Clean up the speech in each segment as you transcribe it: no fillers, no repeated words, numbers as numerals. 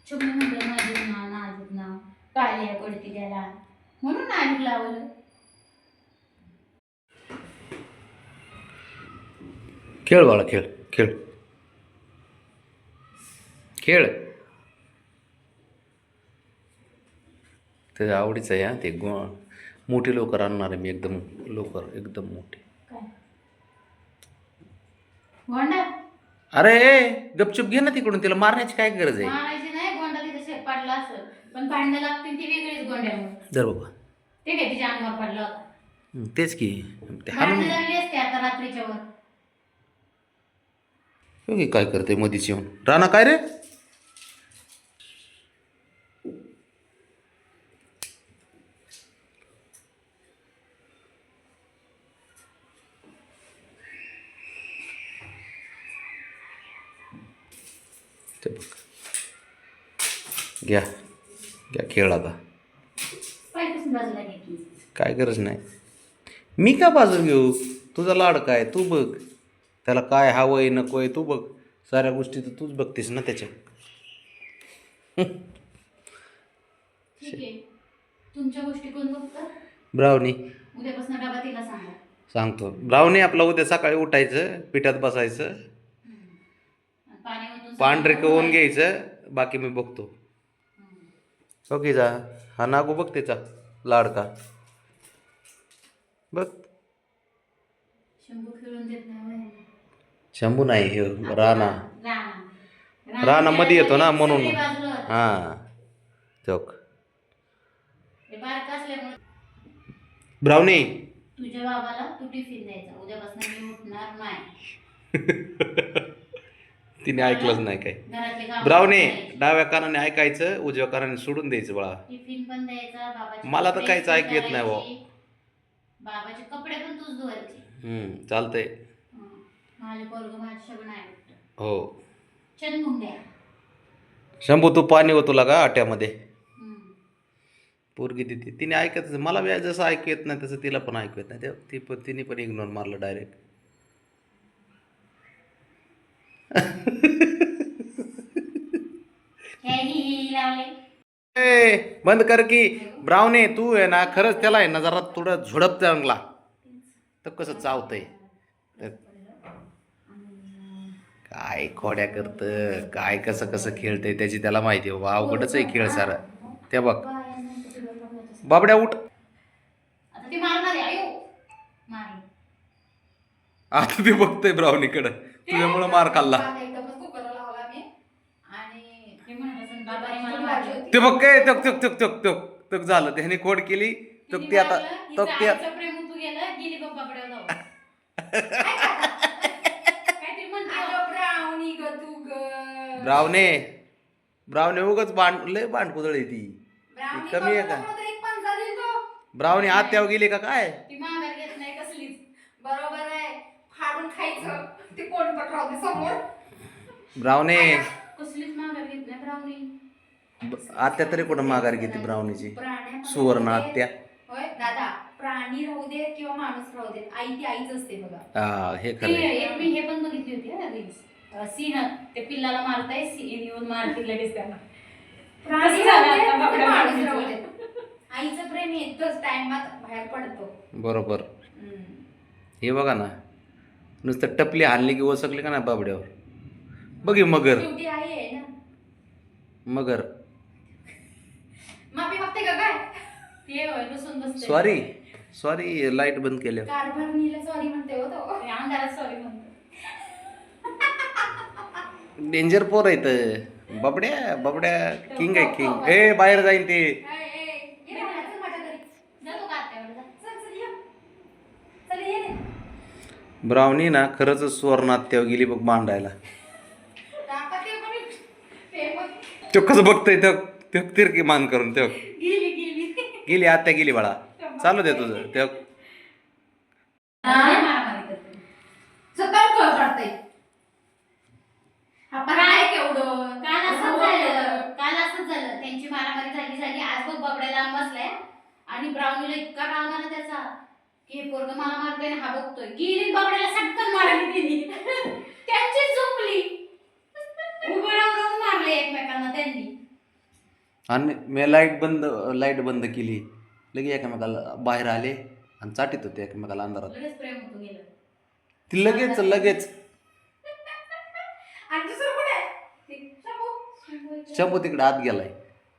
शुभ्र म्हणते माझं नाव नाजूक नाव काळ्या पडती त्याला म्हणून नाजूक लावलं. खेळ बाळा खेळ खेळ खेळ. त्याच्या आवडीचं आहे. ते मोठे लोकर आणणार आहे मी, एकदम लोकर एकदम मोठे. काय गोंडा अरे गपचूप घे ना तिकडून, तिला मारण्याची काय गरज आहे. मारायची नाही. गोंडा तिथे शेप पडला असेल पण भांडणं लागतील ती वेगळीच गोंड्यामुळे. जर बाबा ते काय तिच्या अंगावर पडला होता. तेच की ते भांडणं लागली असते आता रात्रीच्या वर. काय करते मधीच येऊन. राणा काय रे. ते बघ घ्या घ्या खेळ आता. पाहिजेच बाजूला घेतली. काय गरज नाही. मी का बाजू घेऊ. तुझा लाड काय तू बघ. त्याला काय हवंय नकोय तू बघ. साऱ्या गोष्टी तर तूच बघतेस ना त्याच्या. ठीक आहे. तुमच्या गोष्टी कोण बघतं. ब्राउनी उद्यापासून डबा तिला सांगा. सांगतो. ब्राउनी आपला उद्या सकाळी उठायचं, पिठात बसायचं, पाणी ओतून पांढरे होऊन घ्यायचं, बाकी मी बघतो. ओके जा. हा नागू बघ त्याचा लाडका बघ. शंभू खेळून देत नाही. शंभू नाही हे राणा. राणा राणा मध्ये येतो ना म्हणून. सगळी बाजूला होती. हां चौक. हे बारकं असल्यामुळे ब्राउनी तुझ्या बाबाला तू टिफिन द्यायचा. उद्यापासून मी उठणार नाही. तिने ऐकलंच नाही काय. घरातले काम ब्राउनी करायचे. डाव्या कानाने ऐकायचं, उजव्या कानाने सोडून द्यायचं बाळा. टिफिन पण द्यायचा. बाबाचे मला तर कपडे काहीच ऐकू येत नाही भाऊ. करायचे. बाबाचे कपडे पण तूच धुवायचे. चालतंय. माझे पोरगं माझ्या नाही वाटतं. हो चंदून द्या. शंभू तू पाणी होतो लागा आट्यामध्ये. पोरगी देते तिने ऐकतच. मला बी जसं ऐकू येत नाही तसं तिला पण ऐकू येत नाही. तिने पण इग्नोर मारलं डायरेक्ट. ए बंद कर की. ब्राउनी तू आहे ना खरंच त्याला आहे ना जरा थोडं झुडप चांगला तर कसं चावतंय. काय खोड्या करत काय कसं कसं खेळतंय त्याची त्याला माहिती आहे. अवघडच आहे खेळ सारा. त्या बघ बाबड्या उठ. आता ती मारणार आहे. आयो मारी. आता ते बघतोय ब्राउनीकडं. तुझ्यामुळं मार खाल्ला. ते बघ काय तक तक तक तक तक तक झालं. त्याने खोड केली तक ती आता तक ती आता. ब्राउने ब्राउने उगच लय भांडकुदळ आहे ती. कमी आहे का. ब्राउनी आत्यावर गेली का काय. बरोबर आहे. फाडून खायचं ते कोण पटरावते समोर. ब्राउने कसलीच माघार घेत नाही ब्राउनी. आत्या तरी कुठं माघार घेते ब्राउनीची. सुवर्ण आत्या. होय दादा. प्राणी राहू दे किंवा माणूस राहू दे आई ती आईच असते बघा. हा हे खरं. मी हे पण बघितली होती रील्स. सीन ते पिल्लाला मारताय सीन येऊन मारतील लगेच त्यांना. प्राणी राहू दे आईचं प्रेम येतच टाइमात बाहेर पडतो. बरोबर. हे बघा ना नुसतं टपली हाणली की वसकली का ना बाबड्यावर. बघ मगर. शेवटी आई आहे ना. मगर. माफी मागते का काय. ते बसून बसते. सॉरी सॉरी लाईट बंद केल्यावर. कारभारणीला सॉरी म्हणते हो तो. अंधारात सॉरी म्हणतो. डेंजर पोर आहेत. बबड्या बबड्या किंग आहे किंग. ए बाहेर जाईन ते. ब्राउनी ना खरंच सुवर्णात तेव्हा गेली बघ मांडायला. तो कसं बघतोय ते तिरकी मान करून ते गेली आत्या गेली बाळा. चालू दे तुझं ते. काल असंच झालं. त्यांची मारामारी झाली. आज बघ बबड्याला लांब बसलाय आणि ब्राउनीला इतका राग आला त्याचा की पोरग मला मारतोय हा बघतोय. गेली बबड्याला सटकन मारली तिने. त्यांची झोपली. उभं राहून मारले एकमेकांना त्यांनी. आणि मी लाईट बंद केली लगे एकमेकाला बाहेर आले आणि चाटीत होते एकमेकाला अंधारात. लगेच प्रेम होतो गेलं. ती लगेच आणि दुसरं कुठे आहे? ते शंभू. शंभू तिकडे आत गेलाय.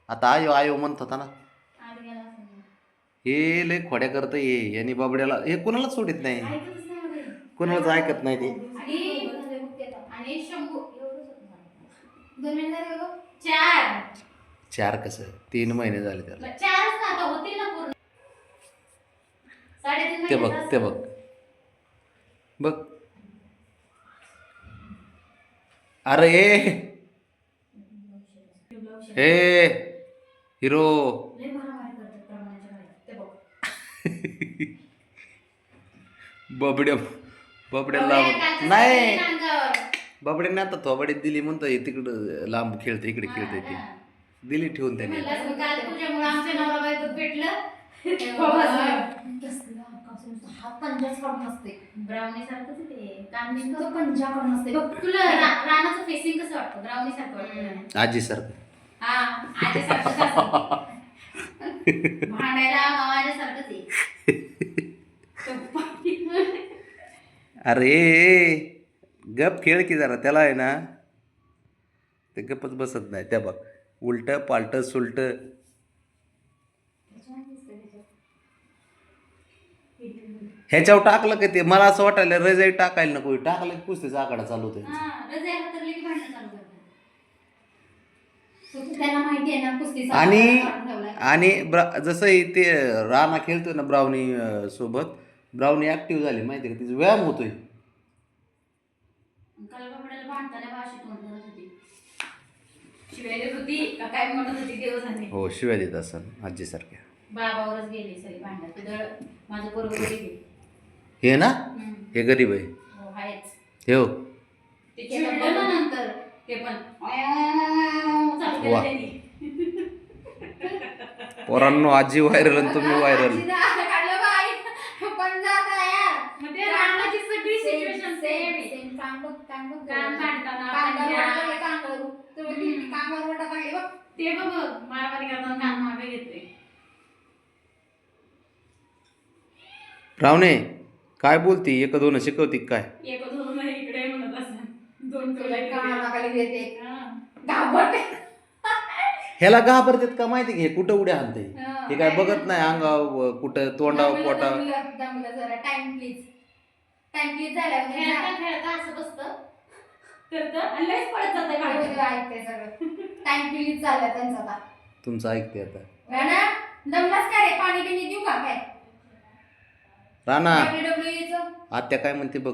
आता आयो आयो म्हणत होता ना. आत गेला असेल. हे लय खोड्या करत ये यांनी बाबड्याला हे कोणालाच सोडित नाही, ऐकतच नाही मध्ये. कोणालाच ऐकत नाही ते. आणि शंभू एवढंच होतं मला. 2 मिनिटं झाले बघ. 4. 4 कसं 3 महिने झाले त्याला. 4च ना आता होतील ना पूर्ण. 3.5 ते महिने. बघ अरे हे हिरो लय मारामारी करतात प्रमाणाच्या बाहेर. ते बघ. बबड्याला नाही, बबड्याने आता थोबाडीत दिली म्हणतो हे तिकडं लांब खेळते इकडे खेळते ती दिली ठेवून त्याने. काल तुझ्यामुळे आमच्या नवरा बायको भेटलं. हात पंजाच काढून असते ब्राउनी सारखंच ते कांदी तो पंजा काढून असते बघ. तुला रानाचं फेसिंग कसं वाटतं? ब्राउनी सारखं वाटतं. आजी सारखं. हा आजीसारखंच असतं. भांडायला माझ्यासारखंच आहे. अरे गप खेळ की जरा त्याला आहे ना ते गपच बसत नाही. त्या बघ उलट पालट सुलट ह्याच्यावर टाकलं का ते मला असं वाटायला रजाई टाकायला नको, टाकलं की कुस्तीचा आकडा चालू होतो. हा रजाई हातरली की भांडणं चालू करतात. त्यांना माहिती आहे ना कुस्ती आणि जसं ते राणा खेळतोय ना ब्राउनी सोबत, ब्राउनी ऍक्टिव्ह झाली माहिती का, तिचा व्यायाम होतोय. काल बाबड्याला भांडताना भाषेत म्हणत होती, शिवाय देत होती का काय म्हणत होती देवजाने. हो शिव्या देत असन आजीसारख्या. बाबावरच गेली सगळी भांडण. तुझं माझं पोरगं गरीब आहे. हे ना हे गरीब आहे. हो आहेच. हे हो ते चिडलं ना नंतर ते पण चालू केलं वा. त्यांनी. पोरांनो आजी व्हायरल आणि तुम्ही व्हायरल. पण जात आहे यार. मग ते रानाची सगळी सिच्युएशन सेम आहे. कान काढताना ते बघ मारामारी करताना कान मागे घेतोय. रावणे काय बोलती, एक दोन शिकवती काय? एक दोन इकडे म्हणत असं 2 टोला ह्याला घाबरतात का माहिती घे कुठं उड्या आणते हे काय बघत नाही अंगाव कुठं तोंडाव पोटा. टाइम प्लीज झाल्यावर खेळता खेळता असं बसतं करतं आणि लयच पडत जातं बाहेर. ऐकते सगळं. टाइम प्लीज झालं त्यांचा आता. तुमचं ऐकते आता. राणा दमलास का रे? पाणी पिणी देऊ का काय? राणा WWE चं आत्या काय म्हणते बघ.